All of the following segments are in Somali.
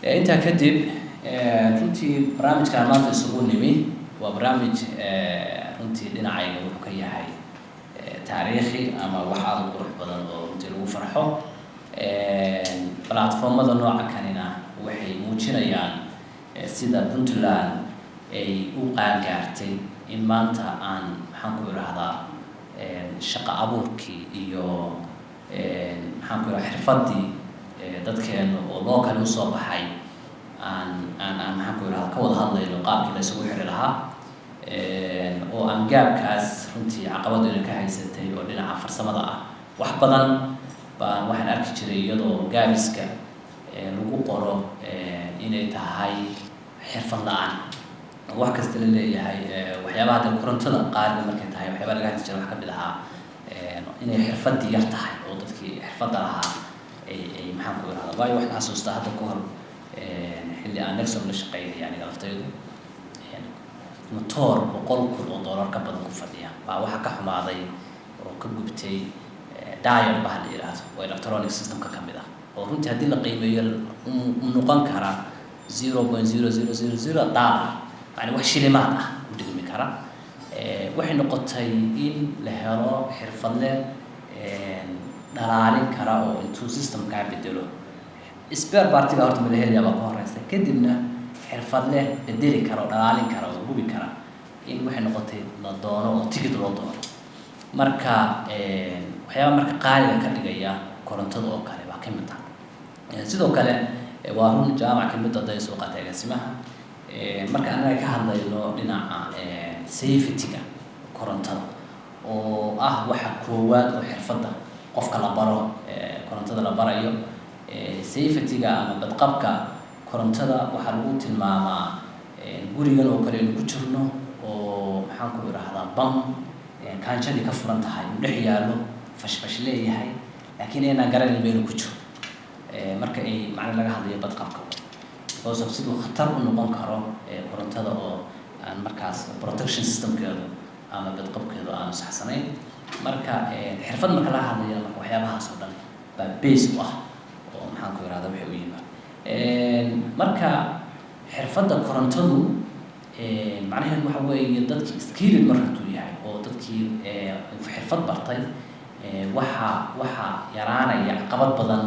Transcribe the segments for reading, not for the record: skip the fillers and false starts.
intaa kadib runtii barnaamijkan maanta isugu nimi waa barnaamij runtii dhinacayga wuxuu ka yahay taariikhi ama wax aad u qurux badan oo runtii lagu farxo platformada nooca kanina waxay muujinayaan sida Puntland ay u qaangaartay in maanta aan maxaan ku irahdaa shaqo abuurkii iyo maxaan ku irahdaa xirfadii dadkeenu oo loo kala soo baxay aan maxaan ku irahdaa ka wada hadlayno qaabkii la isugu xiri lahaa oo aan gaabkaas runtii caqabadooda ka haysatay oo dhinaca farsamada ah wax badan baan waxaan arki jiray iyadoo gaabiska lagu qoro inay tahay xirfad la'aan wax kasta la leeyahay waxyaabaha dadka korontada qaaliga markay tahay waxyaabaha laga hadli jiray wax ka mid ahaa inay xirfadii yar tahay oo dadkii xirfadda lahaa ay maxaan ku irahdaa waayo waxaan xasuustaa hadda ka hor xilli aan Nexon la shaqeynay aniga laftaydu motor $100,000 ka badan ku fadhiya baa waxa ka xumaaday oo ka gubtay dial baa la yiraahdo oo electronic system ka kamid ah oo runtii hadii la qiimeeyo noqon kara $0.0000 يعني wax shilimaad ah u dhigmi kara waxay noqotay in la helo xirfadle dhalaalin kara oo intuu system ka bedelo spare part-ga horta ma la helayaa ka horeysa kadibna xirfadle bedeli kara oo dhalaalin kara oo hubi kara in waxay noqotay la doono oo ticket loo doono marka waxyaaba marka qaaliga ka dhigaya korontada oo kale waa ka mid ah sidoo kale waa run jaamac ka mid ah day suuqa tagaasimaha marka anaga ka hadlayno dhinaca safety-ga korontada oo ah waxa koowaad oo xirfadda qofka la baro korontada la barayo safety-ga ama badqabka korontada waxa lagu tilmaamaa gurigan oo kale inuu ku jirno oo maxaan ku irahdaa bam kaanjadi ka furan tahay uu dhex yaalo fashfash leeyahay laakiin ayna garanaynin inuu ku jiro marka ay macna laga hadlayo badqabka because of sidoo khatar u noqon karo korontada oo aan markaas protection system-keedu ama badqabkeedu aan saxsanayn marka xirfad marka la hadlayo waxyaabahaas oo dhan baa base u ah oo maxaan ku irahdaa waxa uu yimaado marka xirfadda korontadu macnaheedu waxa weeye dadkii skilled marka uu yahay oo dadkii xirfad bartay waxa yaraanaya caqabad badan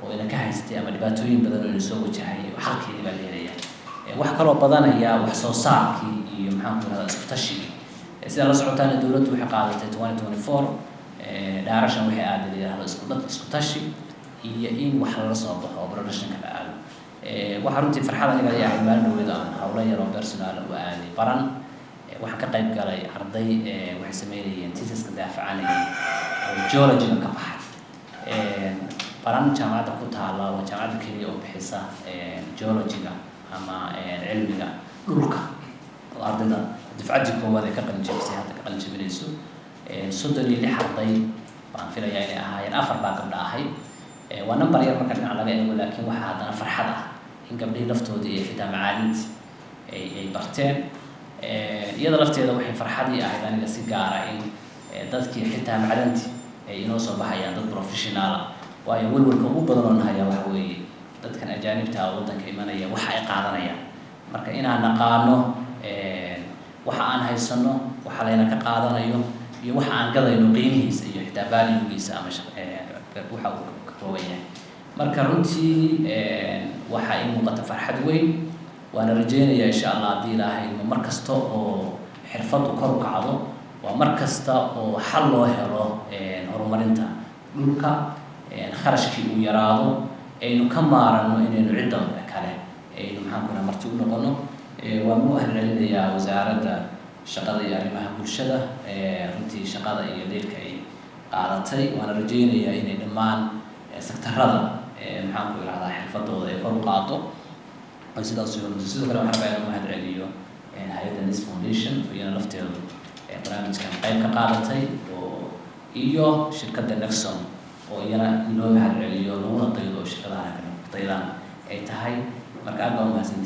oo ina ka haystay ama dhibaatooyin badan oo soo wajahay halkeedii baa leeyahay wax kale oo badanaya wax soo saarkii iyo maxaan ku irahdaa isku tashiga sida la socotaan dawladdu waxay qaadatay 2024 daarashan waxay aadayeen isku tashi iyo in wax la soo baxo oo production ka aado waxa runtii farxad aniga ay ahayd maalin dhawada aan hawlo yar oo personal u aaday baran waxaan ka qayb galay arday waxay sameeyeen thesis-ka daafacanayay oo geology ka baxay baran jaamacadda ku taala waa jaamacadda kaliya oo bixisa geology-ga ama cilmiga dhulka oo ardayda difcadii koowaad ay ka qalin jabisay hadda ka qalin jabinayso 36 arday baan filayaa inay ahaayeen 4 baa gabdha ahay waa number yar marka dhinaca laga eego laakiin waxa hadana farxad ah in gabdhihii laftoodii ay xitaa macaalinti ay barteen iyada lafteeda waxay farxadii ahayd aniga si gaar ah in dadkii xitaa macaalinti ay inoo soo baxayaan dad professional ah waayo walwalka ugu badan oo nahaya waxa weeye dadkan ajaanibta ah waddanka imanaya waxa ay qaadanayaan marka inaan naqaano waxa aan haysano waxa layna ka qaadanayo iyo waxa aan gadayno qiimihiisa iyo xitaa value-giisa ama waxa uu ka kooban yahay marka runtii waxa ay muuqata farxad weyn waana rajeynayaa insha Allah hadii Ilaahay mar kasta oo xirfadu kor u kacdo waa mar kasta oo xal loo helo horumarinta dhulka kharashkii uu yaraado aynu ka maarano inaynu cidda kale aynu maxaan ku marti u noqono waa mu ahlalinayaa wasaaradda shaqada iyo arrimaha bulshada runtii shaqada iyo leerka ay qaadatay waana rajeynayaa inay dhammaan sektarada maxaan ku irahdaa xirfadooda ay kor u qaado oo sidaas sidoo kale waxaan rabaa inaan mahad celiyo hay'adda NIS Foundation iyo lafteedu barnaamijkan qayb ka qaadatay oo iyo shirkadda Nexon oo iyana loo mahad celiyo laguna daydo shirkadaha kale ay tahay marka aad baan u mahadsantahay